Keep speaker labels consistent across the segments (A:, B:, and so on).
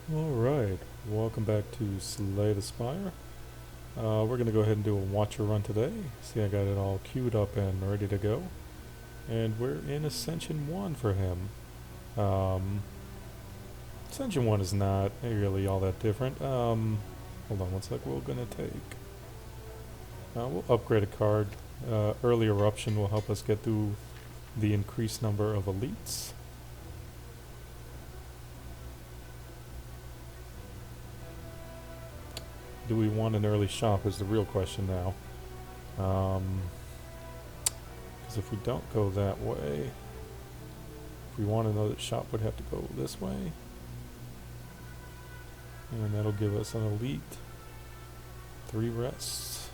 A: Alright, welcome back to Slay the Spire. We're going to go ahead and do a watcher run today. See, I got it all queued up and ready to go. And we're in Ascension 1 for him. Um, Ascension 1 is not really all that different. Hold on one sec, we're going to take... we'll upgrade a card. Early Eruption will help us get through the increased number of elites. Do we want an early shop is the real question now. Because if we don't go that way, if we want another shop, we'd have to go this way. And that'll give us an elite. 3 rests.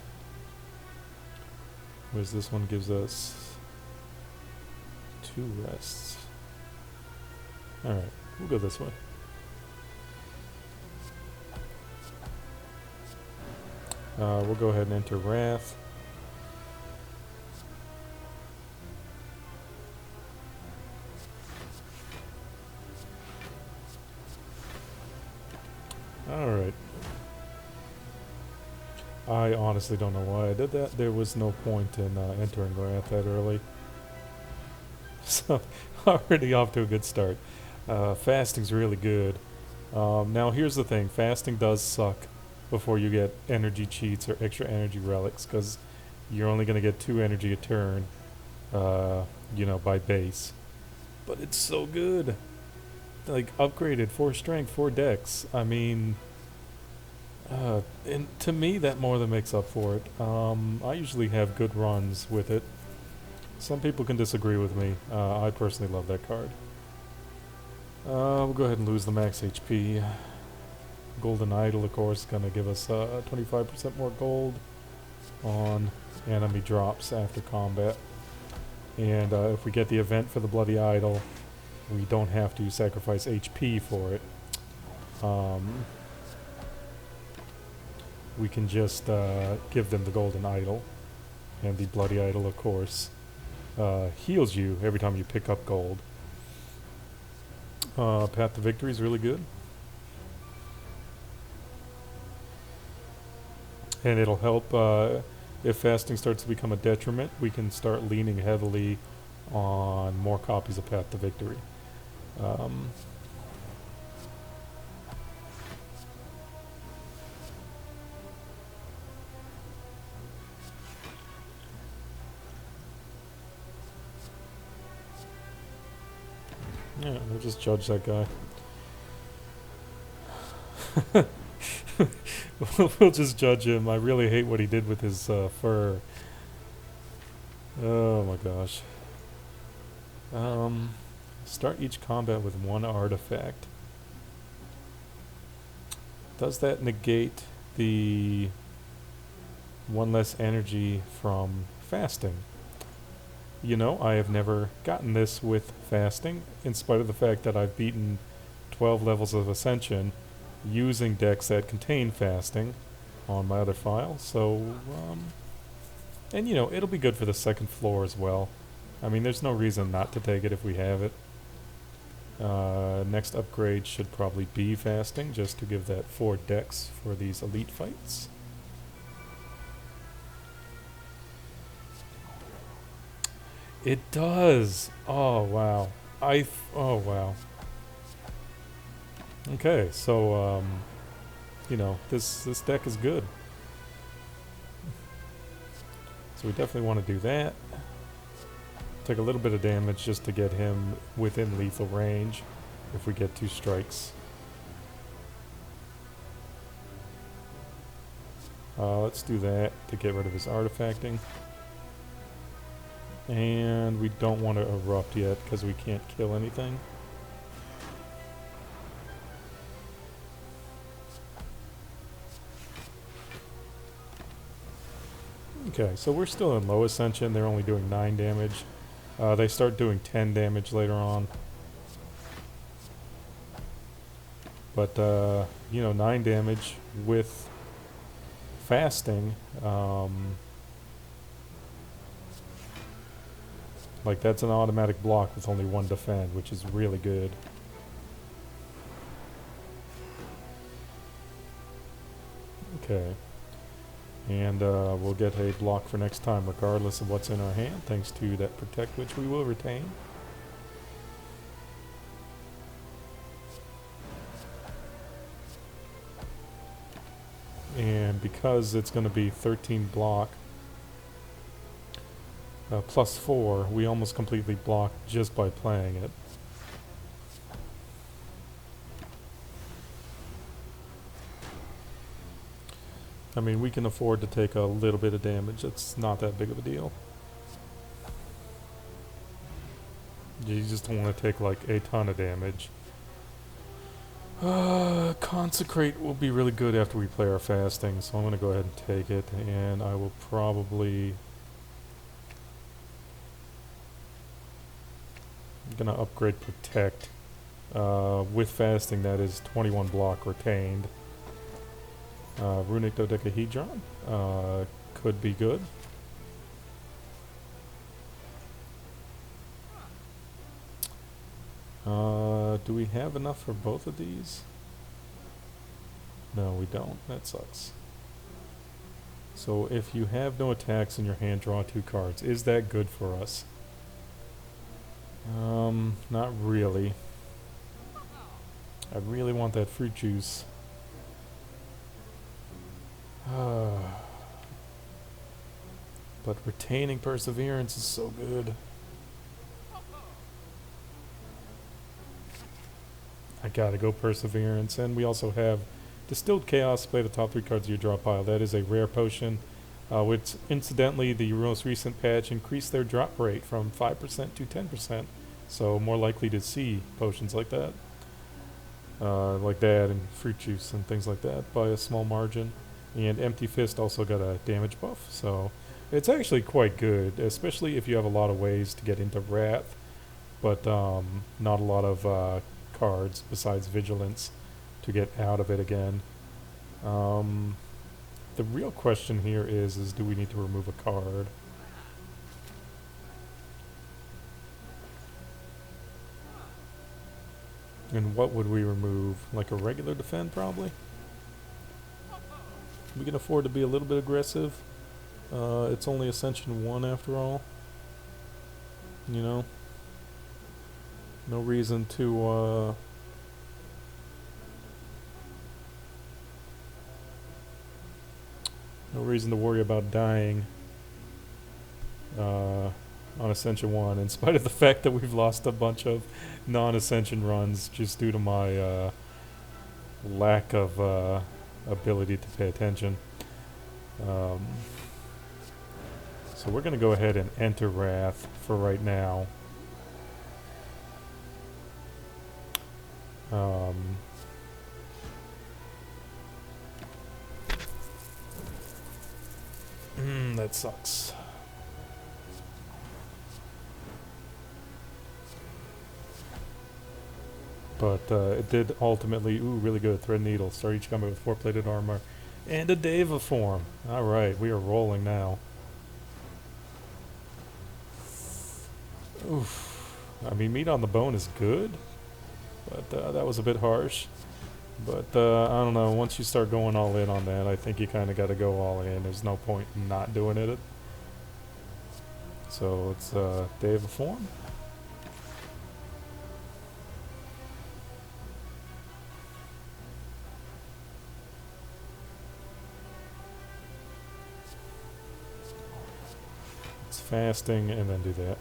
A: Whereas this one gives us 2 rests. Alright, we'll go this way. We'll go ahead and enter Wrath. Alright. I honestly don't know why I did that. There was no point in entering Wrath that early. So, already off to a good start. Fasting's really good. Now here's the thing. Fasting does suck before you get energy cheats or extra energy relics, because you're only going to get 2 energy a turn, by base. But it's so good. Like, upgraded, 4 strength, 4 dex. I mean, and to me that more than makes up for it. I usually have good runs with it. Some people can disagree with me. I personally love that card. We'll go ahead and lose the max HP. Golden Idol, of course, going to give us 25% more gold on enemy drops after combat. And if we get the event for the Bloody Idol, we don't have to sacrifice HP for it. We can just give them the Golden Idol. And the Bloody Idol, of course, heals you every time you pick up gold. Path to Victory is really good. And it'll help if fasting starts to become a detriment, we can start leaning heavily on more copies of Path to Victory. Yeah, we'll just judge that guy. We'll just judge him. I really hate what he did with his fur. Oh my gosh. Start each combat with 1 artifact. Does that negate the 1 less energy from fasting? You know, I have never gotten this with fasting, in spite of the fact that I've beaten 12 levels of Ascension using decks that contain fasting on my other file. So, and you know, it'll be good for the second floor as well. I mean, there's no reason not to take it if we have it. Next upgrade should probably be fasting, just to give that 4 decks for these elite fights. It does! Oh, wow. Oh, wow. Okay, so, this deck is good. So we definitely want to do that. Take a little bit of damage just to get him within lethal range if we get 2 strikes. Let's do that to get rid of his artifacting. And we don't want to erupt yet because we can't kill anything. Okay, so we're still in low Ascension. They're only doing 9 damage. They start doing 10 damage later on. But, 9 damage with fasting, like, that's an automatic block with only 1 defend, which is really good. Okay. And we'll get a block for next time regardless of what's in our hand, thanks to that protect, which we will retain. And because it's going to be 13 block plus 4, we almost completely block just by playing it. I mean, we can afford to take a little bit of damage. It's not that big of a deal. You just don't want to take like a ton of damage. Consecrate will be really good after we play our fasting, so I'm going to go ahead and take it, and I will probably... I'm going to upgrade Protect. With fasting, that is 21 block retained. Runic Dodecahedron could be good. Do we have enough for both of these? No, we don't. That sucks. So if you have no attacks in your hand, draw 2 cards. Is that good for us? Not really. I really want that fruit juice. But retaining perseverance is so good. I gotta go perseverance, and we also have distilled chaos. Play the top 3 cards of your draw pile. That is a rare potion, which incidentally the most recent patch increased their drop rate from 5% to 10%. So more likely to see potions like that, and fruit juice and things like that by a small margin. And Empty Fist also got a damage buff, so it's actually quite good, especially if you have a lot of ways to get into Wrath, but not a lot of cards besides Vigilance to get out of it again. The real question here is do we need to remove a card? And what would we remove? Like a regular defend, probably? We can afford to be a little bit aggressive. It's only Ascension 1 after all. You know? No reason to, no reason to worry about dying on Ascension 1, in spite of the fact that we've lost a bunch of non-Ascension runs just due to my lack of ability to pay attention. So we're going to go ahead and enter Wrath for right now. That sucks. But it did ultimately, really good. Thread Needle. Start each combat with 4-plated armor and a Deva form. Alright, we are rolling now. Oof. I mean, meat on the bone is good, but that was a bit harsh. But I don't know, once you start going all in on that, I think you kind of got to go all in. There's no point in not doing it. So it's Deva form. It's fasting and then do that.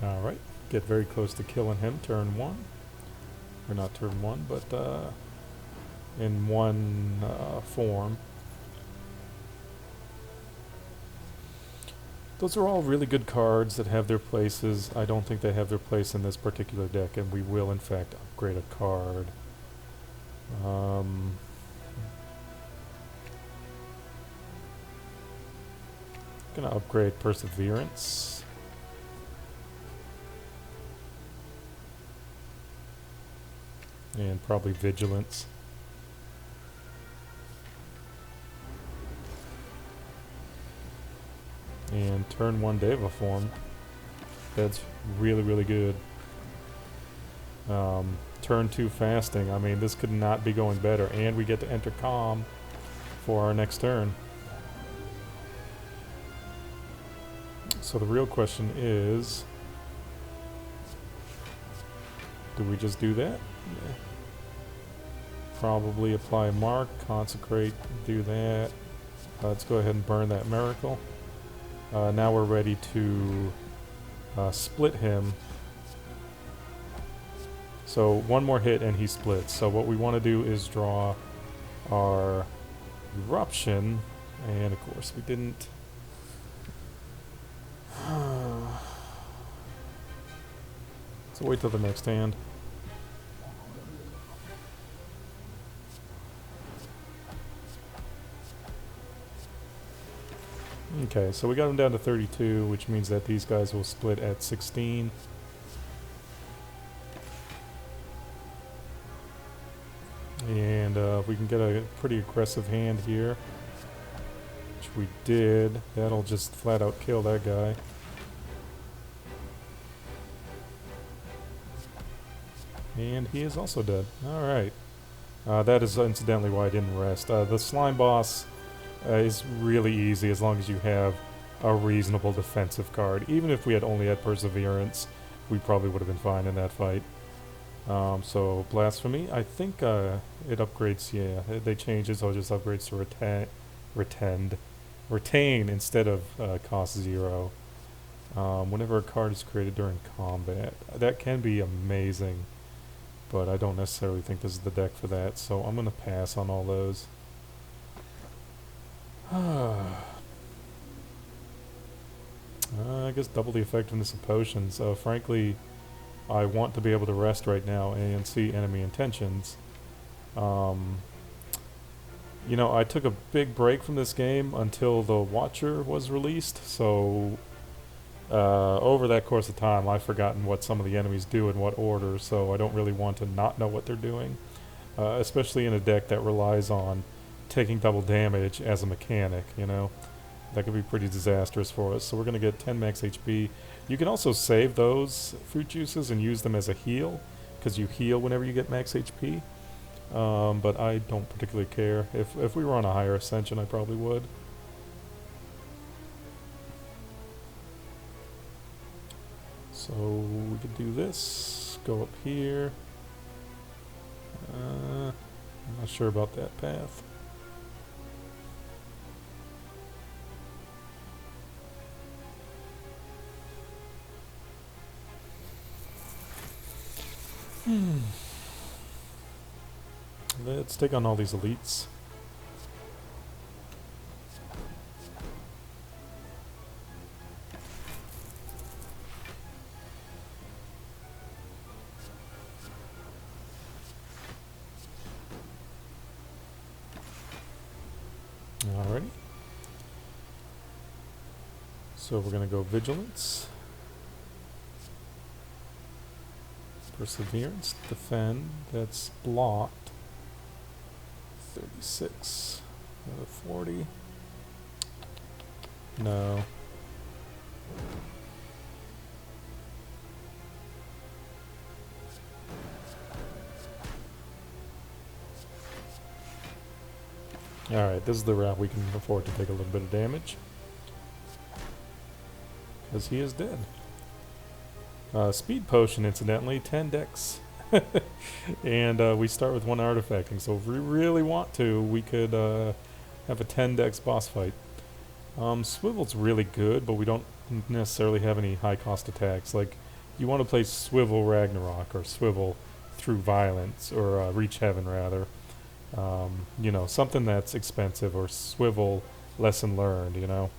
A: Alright, get very close to killing him turn 1. Or not turn 1, but in one form. Those are all really good cards that have their places. I don't think they have their place in this particular deck, and we will in fact upgrade a card. Gonna upgrade Perseverance. And probably Vigilance. And turn 1 Deva form. That's really, really good. Turn 2 fasting. I mean, this could not be going better. And we get to enter calm for our next turn. So the real question is, do we just do that? Yeah. Probably apply mark, consecrate, do that. Let's go ahead and burn that miracle. Now we're ready to split him. So one more hit and he splits. So what we want to do is draw our eruption, and of course we didn't. So wait till the next hand. Okay, so we got them down to 32, which means that these guys will split at 16. And if we can get a pretty aggressive hand here, which we did, that'll just flat out kill that guy. And he is also dead. Alright. That is incidentally why I didn't rest. The slime boss is really easy as long as you have a reasonable defensive card. Even if we had only had Perseverance, we probably would have been fine in that fight. So Blasphemy, I think it upgrades, yeah, they change it so it just upgrades to retain instead of cost 0. Whenever a card is created during combat. That can be amazing, but I don't necessarily think this is the deck for that, so I'm going to pass on all those. I guess double the effectiveness of potions. Frankly, I want to be able to rest right now and see enemy intentions. You know, I took a big break from this game until the Watcher was released, so over that course of time I've forgotten what some of the enemies do in what order, so I don't really want to not know what they're doing, especially in a deck that relies on taking double damage as a mechanic, you know. That could be pretty disastrous for us. So we're going to get 10 max HP. You can also save those fruit juices and use them as a heal, because you heal whenever you get max HP. But I don't particularly care. If we were on a higher Ascension, I probably would. So we could do this. Go up here. I'm not sure about that path. Let's take on all these elites. Alrighty. So we're going to go Vigilance. Perseverance, defend, that's blocked. 36. 40. No. Alright, this is the route we can afford to take a little bit of damage. Because he is dead. Speed potion, incidentally, 10 decks. And we start with 1 artifacting, so if we really want to, we could have a 10 decks boss fight. Swivel's really good, but we don't necessarily have any high cost attacks. Like, you want to play Swivel Ragnarok, or Swivel Through Violence, or Reach Heaven, rather. You know, something that's expensive, or Swivel Lesson Learned, you know.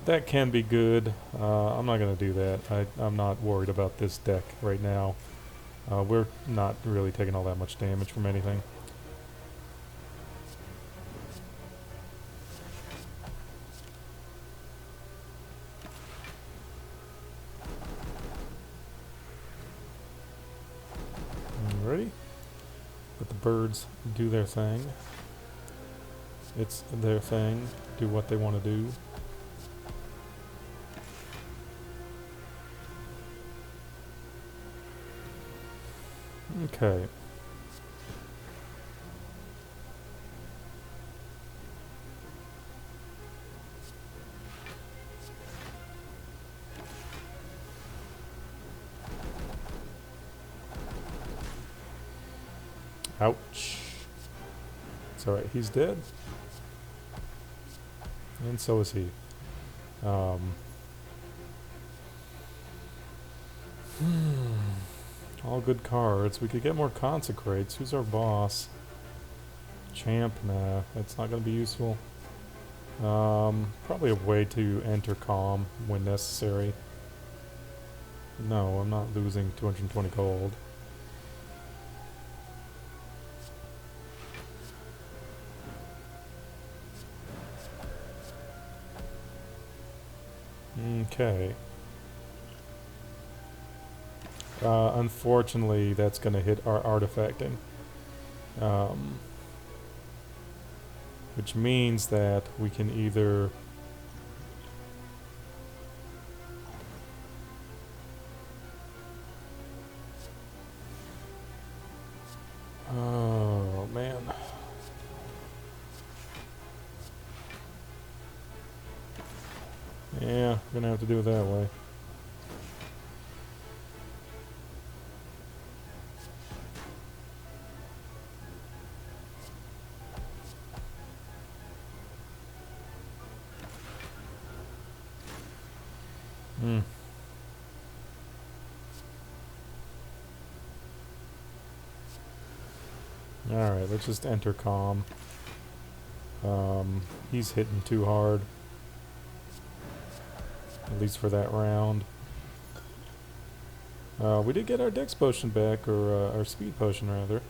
A: That can be good. I'm not going to do that. I'm not worried about this deck right now. We're not really taking all that much damage from anything. Alrighty. Let the birds do their thing. It's their thing. Do what they want to do. Okay. Ouch. It's alright, he's dead. And so is he. All good cards. We could get more consecrates. Who's our boss? Champ? Nah, that's not going to be useful. Probably a way to enter calm when necessary. No, I'm not losing 220 gold. Okay. Unfortunately, that's going to hit our artifacting. Which means that we can either... Oh, man. Yeah, we're going to have to do it that way. Alright, let's just enter calm. He's hitting too hard. At least for that round. We did get our dex potion back, or our speed potion rather.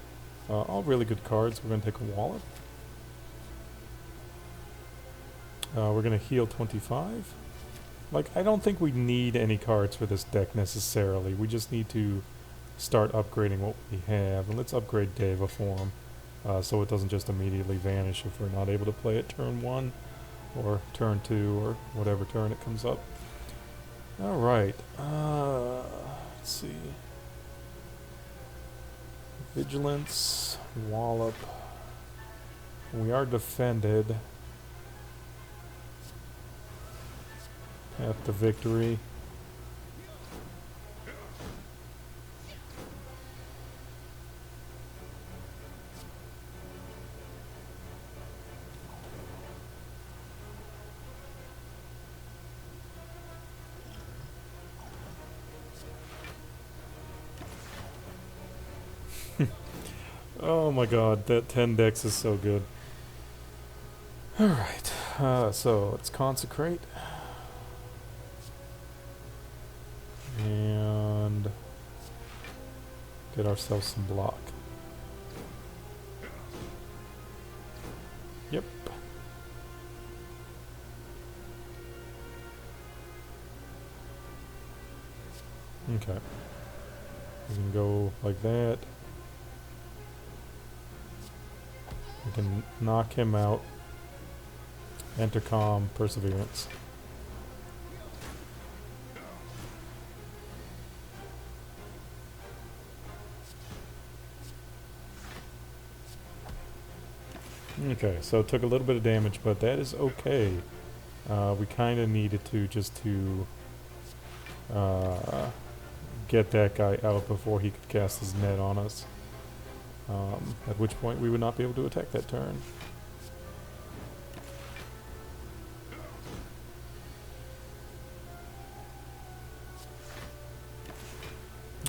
A: All really good cards. We're going to take a wallet. We're going to heal 25. Like, I don't think we need any cards for this deck necessarily. We just need to start upgrading what we have. And let's upgrade Deva form, so it doesn't just immediately vanish if we're not able to play it turn 1 or turn 2 or whatever turn it comes up. Alright, let's see. Vigilance, wallop. We are defended. Path to victory. Oh my god, that 10 dex is so good. Alright, so let's consecrate. And get ourselves some block. Yep. Okay. We can go like that. We can knock him out. Enter calm, perseverance. Okay, so it took a little bit of damage, but that is okay. We kind of needed to just to get that guy out before he could cast his net on us. At which point we would not be able to attack that turn.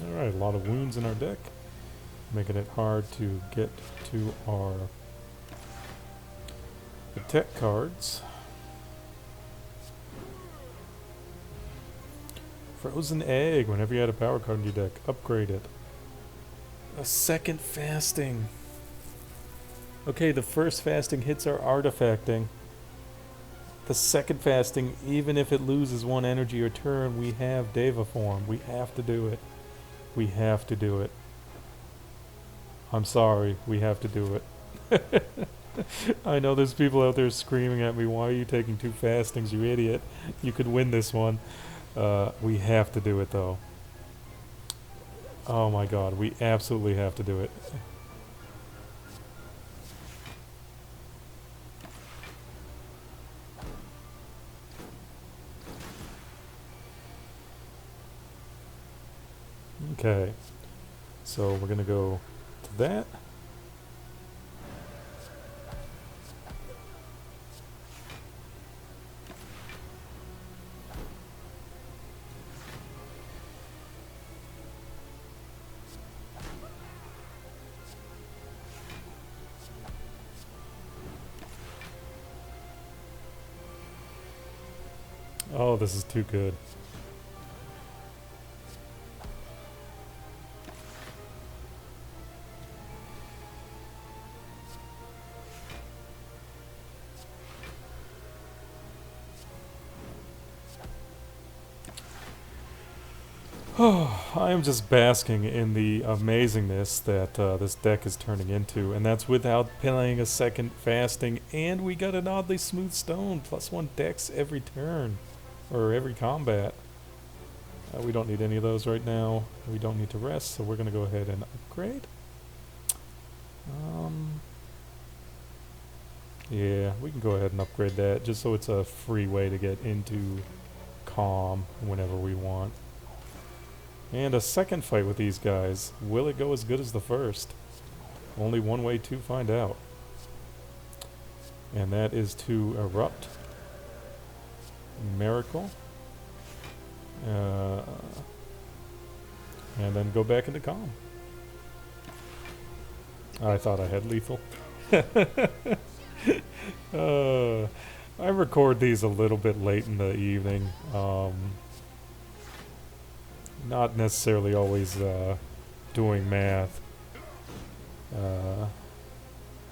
A: Alright, a lot of wounds in our deck, making it hard to get to our attack cards. Frozen Egg, whenever you had a power card in your deck, upgrade it. A second fasting. Okay, the first fasting hits our artifacting. The second fasting, even if it loses 1 energy or turn, we have Deva form. We have to do it. We have to do it. I'm sorry, we have to do it. I know there's people out there screaming at me, why are you taking 2 fastings, you idiot? You could win this one. We have to do it though. Oh my god, we absolutely have to do it. Okay, so we're gonna go to that. Oh, this is too good. Oh, I am just basking in the amazingness that this deck is turning into, and that's without playing a second fasting, and we got an oddly smooth stone, +1 dex every turn, or every combat. We don't need any of those right now. We don't need to rest, so we're going to go ahead and upgrade. Yeah, we can go ahead and upgrade that, just so it's a free way to get into calm whenever we want. And a second fight with these guys. Will it go as good as the first? Only one way to find out. And that is to erupt. Miracle. And then go back into calm. I thought I had lethal. I record these a little bit late in the evening. Not necessarily always doing math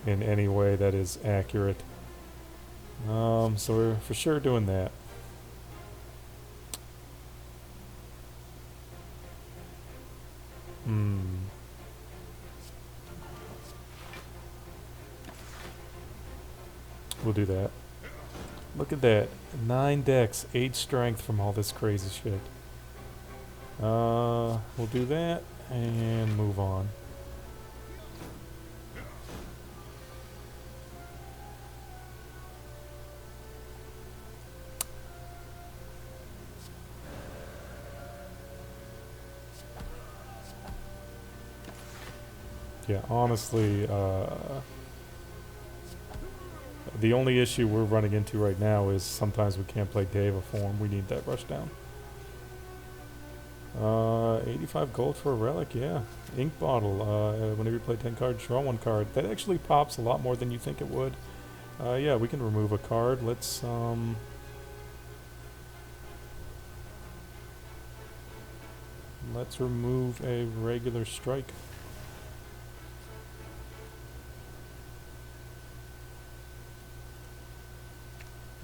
A: in any way that is accurate. So we're for sure doing that. We'll do that. Look at that. 9 dex, 8 strength from all this crazy shit. We'll do that and move on. Yeah, honestly, the only issue we're running into right now is sometimes we can't play Deva form. We need that rush down. 85 gold for a relic, yeah. Ink bottle, whenever you play 10 cards, draw 1 card. That actually pops a lot more than you think it would. Yeah, we can remove a card. Let's remove a regular strike.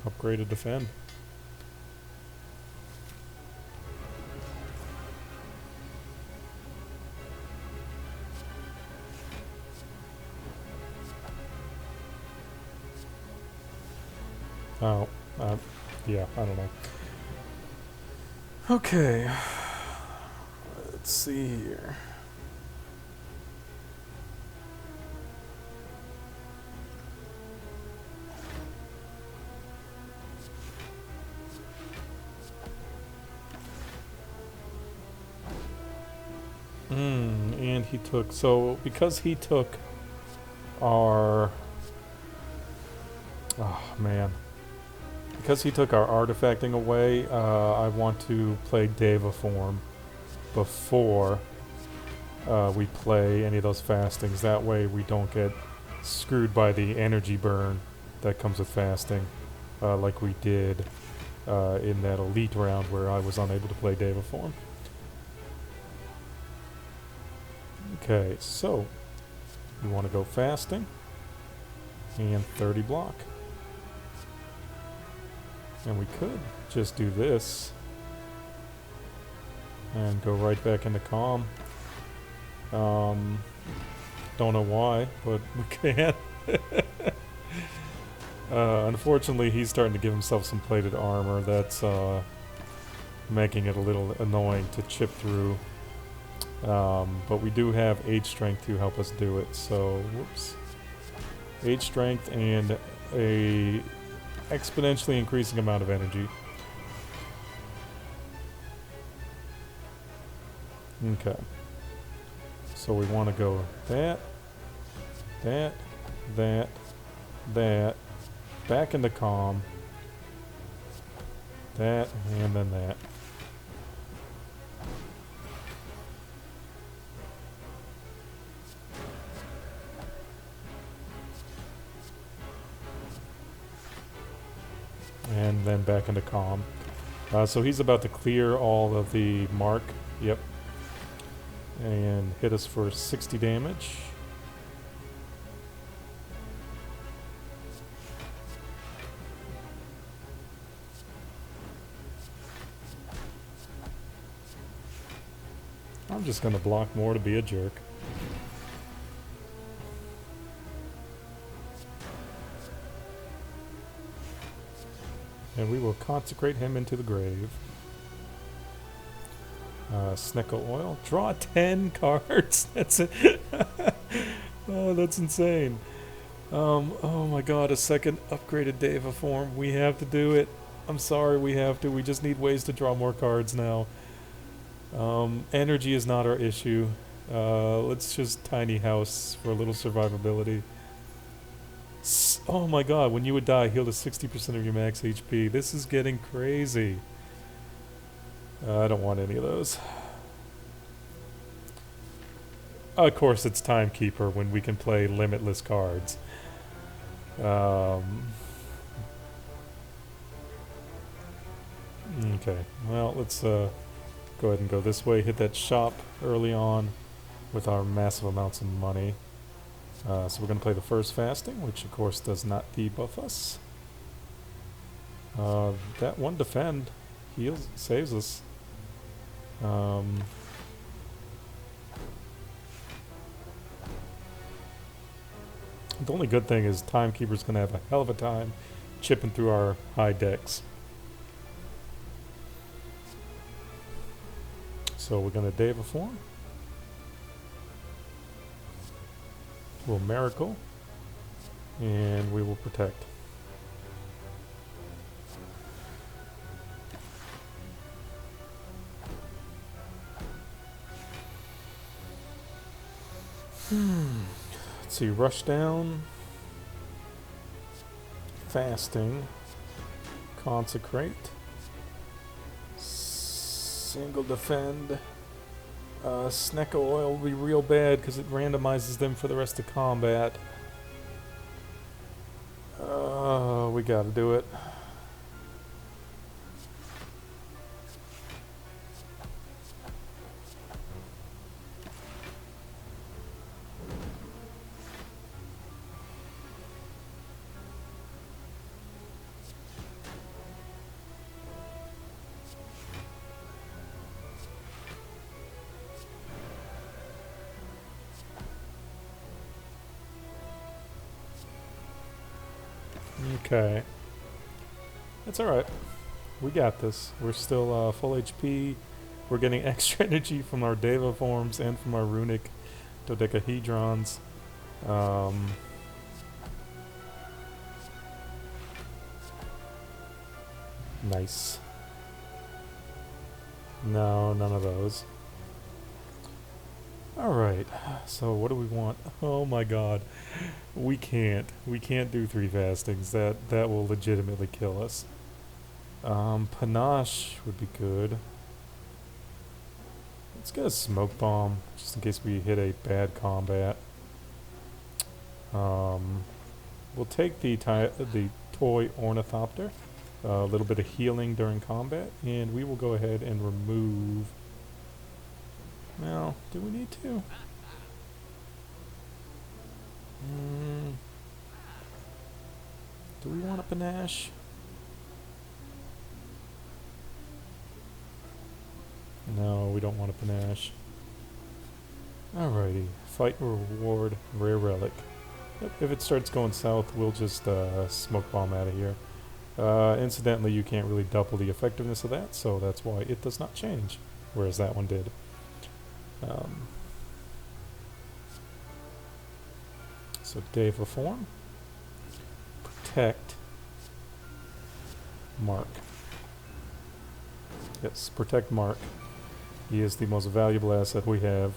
A: Upgrade to defend. Oh, yeah, I don't know. Okay. Let's see here. And he took, so because he took our, oh man, because he took our artifacting away, I want to play Deva form before we play any of those fastings. That way we don't get screwed by the energy burn that comes with fasting, like we did in that elite round where I was unable to play Deva form. Okay, so we want to go fasting and 30 block. And we could just do this and go right back into calm. Don't know why, but we can. Unfortunately, he's starting to give himself some plated armor. That's making it a little annoying to chip through. But we do have 8 strength to help us do it. So, whoops. 8 strength and a exponentially increasing amount of energy. Okay. So we want to go that, that, back into calm, that, and then that. And then back into calm. So he's about to clear all of the mark. Yep. And hit us for 60 damage. I'm just going to block more to be a jerk. And we will consecrate him into the grave. Sneckle oil. Draw 10 cards. That's it. Oh, that's insane. Oh my god, a second upgraded Deva form. We have to do it. I'm sorry, we have to. We just need ways to draw more cards now. Energy is not our issue. Let's just tiny house for a little survivability. Oh my god, when you would die, heal to 60% of your max HP. This is getting crazy. I don't want any of those. Of course, it's Timekeeper when we can play limitless cards. Okay, well, let's go ahead and go this way. Hit that shop early on with our massive amounts of money. So we're going to play the first fasting, which of course does not debuff us. That one defend heals, saves us. The only good thing is Timekeeper's going to have a hell of a time chipping through our high decks. So we're going to Deva form. We'll Miracle. And we will Protect. Let's see, Rush Down, Fasting, Consecrate, Single Defend. Sneckle Oil will be real bad because it randomizes them for the rest of combat. We gotta do it. Okay. That's alright. We got this. We're still full HP. We're getting extra energy from our Deva forms and from our runic dodecahedrons. Nice. No, none of those. Alright, so what do we want? Oh my god. We can't do 3 fastings. That will legitimately kill us. Panache would be good. Let's get a smoke bomb, just in case we hit a bad combat. We'll take the toy ornithopter, a little bit of healing during combat, and we will go ahead and remove. Well, do we need to? Do we want a panache? No, we don't want a panache. Alrighty. Fight reward, rare relic. Yep, if it starts going south, we'll just smoke bomb out of here. Incidentally, you can't really double the effectiveness of that, so that's why it does not change, whereas that one did. Um, so Deva form. Protect. Mark. Yes, protect Mark. He is the most valuable asset we have.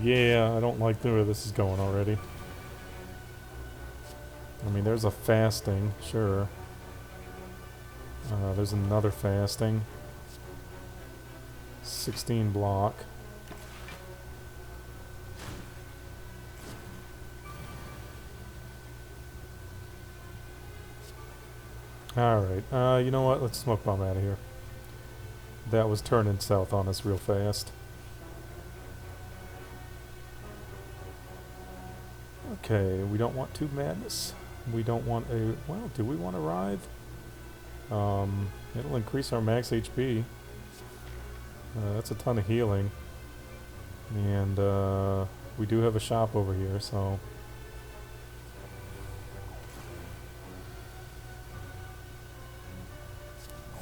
A: Yeah, I don't like where this is going already. I mean, there's a fasting, sure. There's another fasting. 16 block. Alright, you know what? Let's smoke bomb out of here. That was turning south on us real fast. Okay, we don't want 2 madness. We don't want a... Well, do we want a writhe? It'll increase our max HP. That's a ton of healing. And we do have a shop over here, so...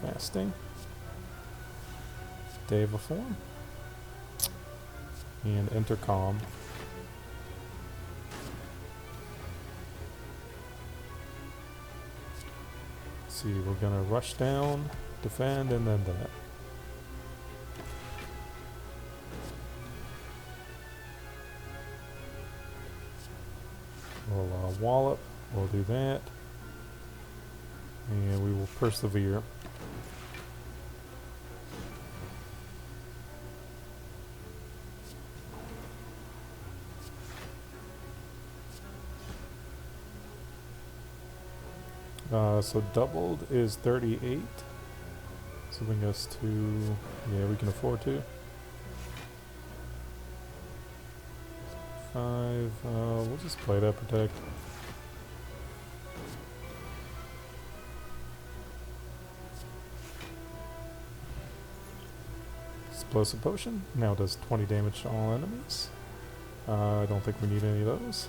A: Fasting. Deva form. And intercom. Let's see, we're gonna rush down, defend, and then that. We'll wallop, we'll do that. And we will persevere. So doubled is 38. So bring us to... Yeah, we can afford to. 5. We'll just play that protect. Explosive potion. Now does 20 damage to all enemies. I don't think we need any of those.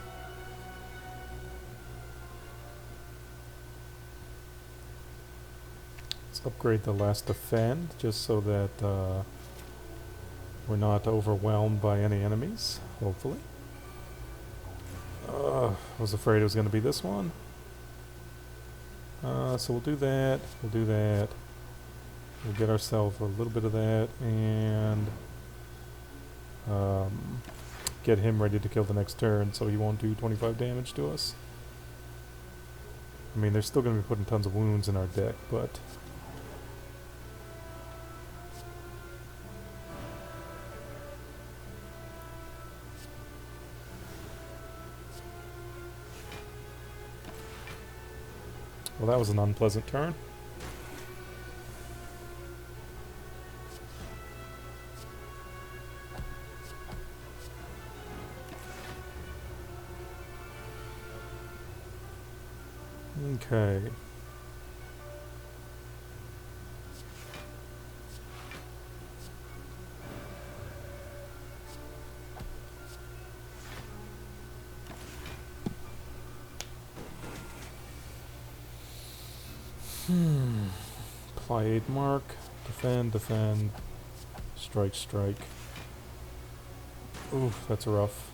A: Upgrade the last defend just so that we're not overwhelmed by any enemies, hopefully. I was afraid it was going to be this one. So we'll do that, we'll do that. We'll get ourselves a little bit of that and get him ready to kill the next turn so he won't do 25 damage to us. I mean, they're still going to be putting tons of wounds in our deck, but... Well, that was an unpleasant turn. Okay. Apply 8 mark, defend, defend, strike, strike. Oof, that's rough.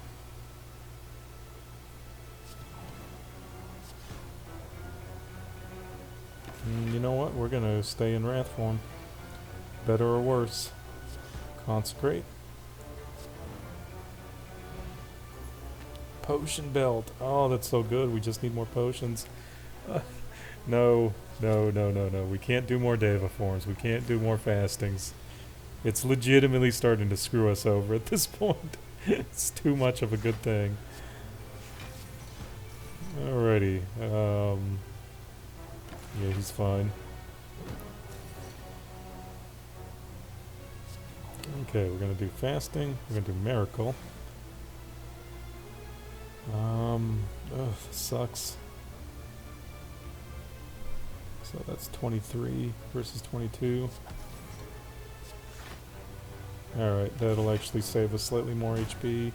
A: You know what? We're gonna stay in Wrath form. Better or worse. Consecrate. Potion belt. Oh, that's so good. We just need more potions. No, no, no, no, no. We can't do more Deva forms. We can't do more fastings. It's legitimately starting to screw us over at this point. It's too much of a good thing. Alrighty. Yeah, he's fine. Okay, we're gonna do fasting. We're gonna do miracle. Ugh, this sucks. So that's 23 versus 22. Alright, that'll actually save us slightly more HP.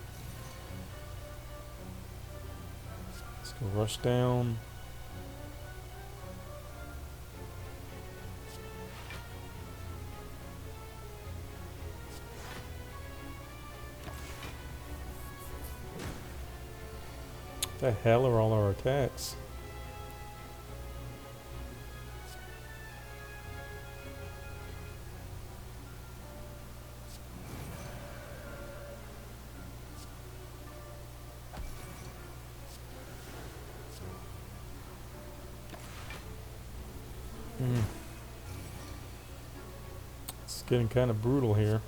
A: Let's Go rush down. The hell are all our attacks? It's getting kind of brutal here.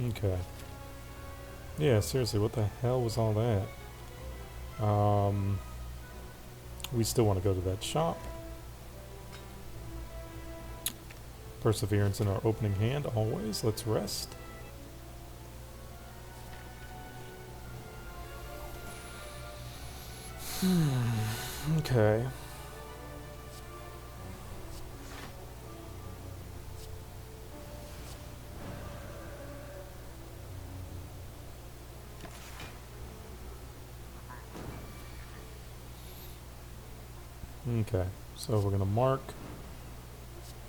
A: Okay. Yeah, seriously, what the hell was all that? We still want to go to that shop. Perseverance in our opening hand, always. Let's rest. Okay. Okay, so we're going to mark,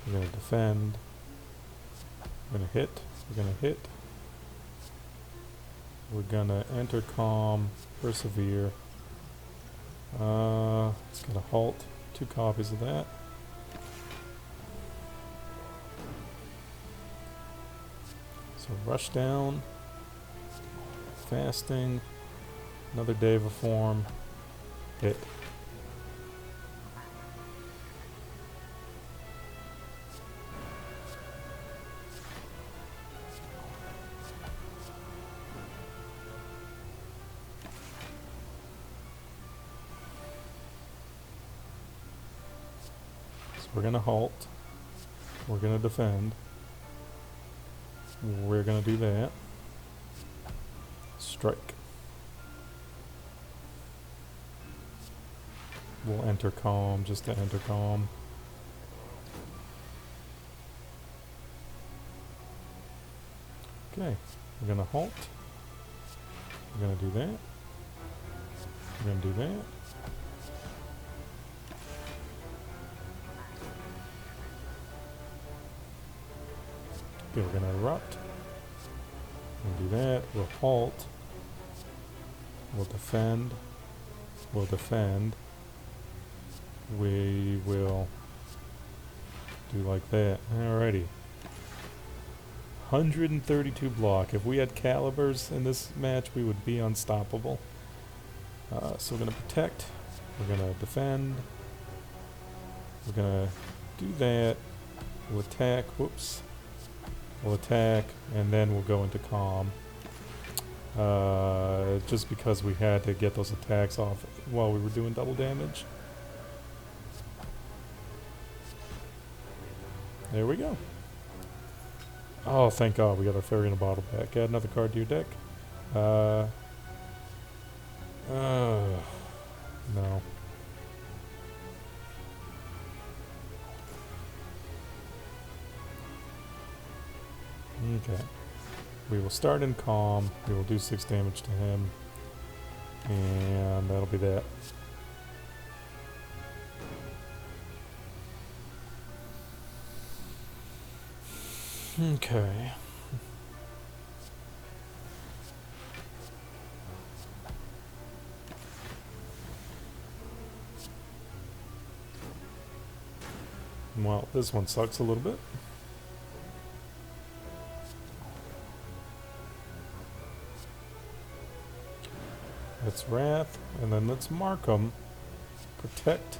A: we're going to defend, we're going to hit, we're going to hit, we're going to enter calm, persevere, it's going to halt, 2 copies of that. So rush down, fasting, another Deva form, hit. We're going to halt. We're going to defend. We're going to do that. Strike. We'll enter calm just to enter calm. Okay. We're going to halt. We're going to do that. We're going to do that. Okay, we're going to erupt. We'll do that. We'll halt. We'll defend. We'll defend. We will do like that. Alrighty. 132 block. If we had calibers in this match, we would be unstoppable. So we're going to protect. We're going to defend. We're going to do that. We'll attack. Whoops. We'll attack, and then we'll go into calm. Just because we had to get those attacks off while we were doing double damage. There we go. Oh, thank God, we got our fairy in a bottle back. Add another card to your deck. No. Okay. We will start in calm. We will do 6 damage to him. And that'll be that. Okay. Well, this one sucks a little bit. Let's Wrath, and then let's mark them, protect,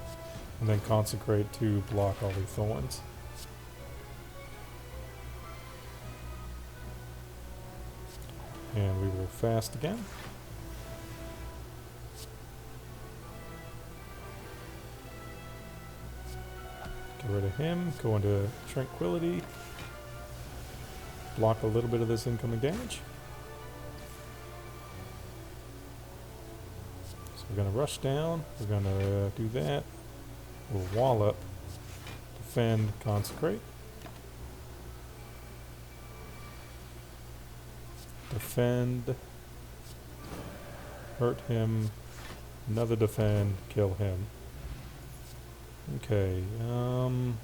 A: and then consecrate to block all the thorns. And we will fast again. Get rid of him, go into Tranquility, block a little bit of this incoming damage. We're going to rush down, we're going to do that, we'll wallop, defend, consecrate. Defend, hurt him, another defend, kill him. Okay, no,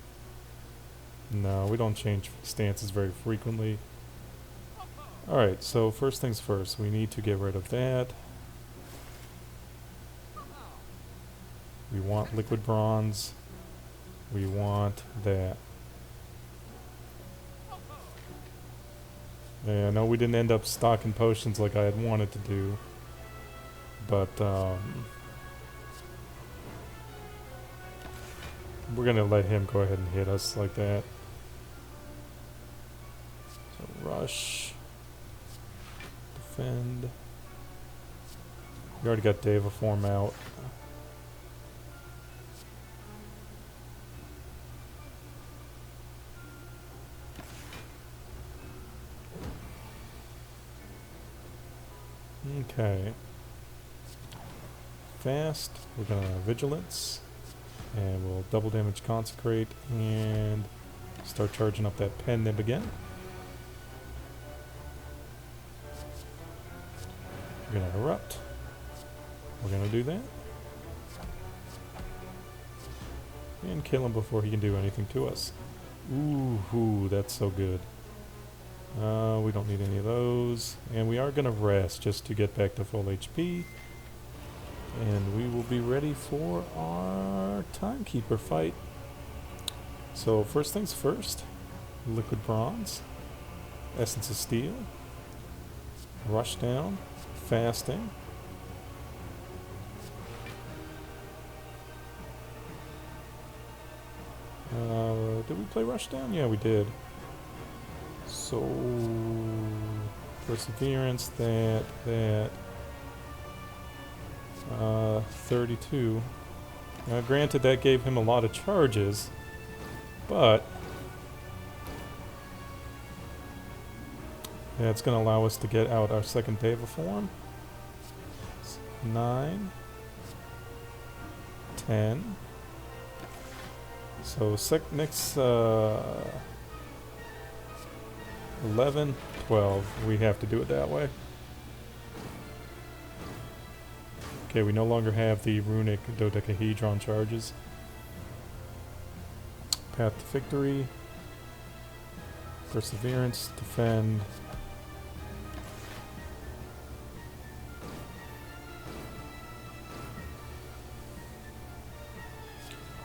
A: we don't change stances very frequently. Alright, so first things first, we need to get rid of that. We want liquid bronze. We want that. Yeah, I know we didn't end up stocking potions like I had wanted to do, but we're gonna let him go ahead and hit us like that. So rush, defend. We already got Deva form out. Okay. Fast, we're gonna vigilance, and we'll double damage consecrate and start charging up that pen nib again. We're gonna erupt. We're gonna do that. And kill him before he can do anything to us. Ooh, that's so good. We don't need any of those. And we are going to rest just to get back to full HP. And we will be ready for our timekeeper fight. So first things first. Liquid bronze. Essence of steel. Rush down. Fasting. Did we play rush down? Yeah, we did. So, perseverance, that, 32. Now, granted, that gave him a lot of charges, but yeah, it's going to allow us to get out our second Deva form. 9, 10. So, next, 11, 12. We have to do it that way. Okay, we no longer have the runic dodecahedron charges. Path to victory. Perseverance, defend.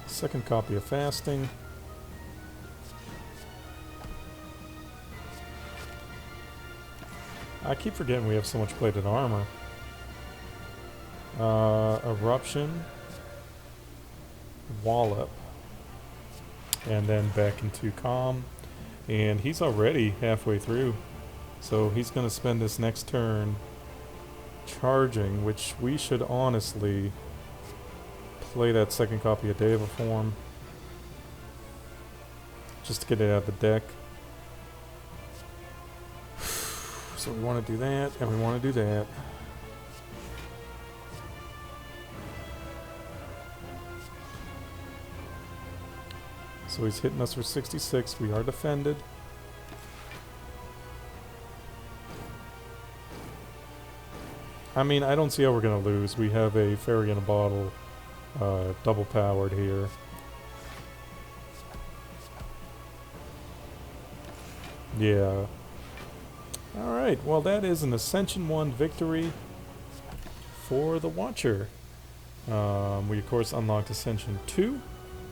A: Second copy of fasting. I keep forgetting we have so much plated armor. Eruption. Wallop. And then back into calm. And he's already halfway through. So he's going to spend this next turn charging, which we should honestly play that second copy of Deva form. Just to get it out of the deck. So we want to do that, and we want to do that. So he's hitting us for 66. We are defended. I mean, I don't see how we're going to lose. We have a fairy in a bottle, double powered here. Yeah. Alright, well that is an Ascension 1 victory for the Watcher. We of course unlocked Ascension 2,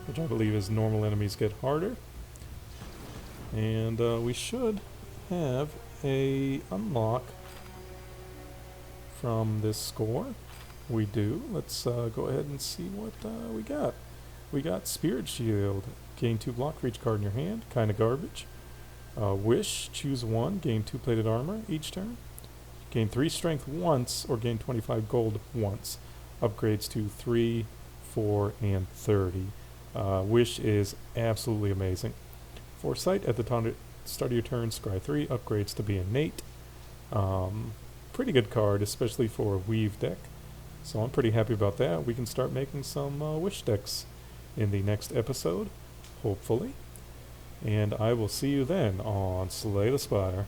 A: which I believe is normal enemies get harder. And we should have a unlock from this score. We do. Let's go ahead and see what we got. We got Spirit Shield. Gain 2 block for each card in your hand. Kinda garbage. Wish, choose 1, gain 2 plated armor each turn. Gain 3 strength once, or gain 25 gold once. Upgrades to 3, 4, and 30. Wish is absolutely amazing. Foresight, at the start of your turn, scry 3, upgrades to be innate. Pretty good card, especially for a weave deck. So I'm pretty happy about that. We can start making some wish decks in the next episode. hopefully. And I will see you then on Slay the Spire.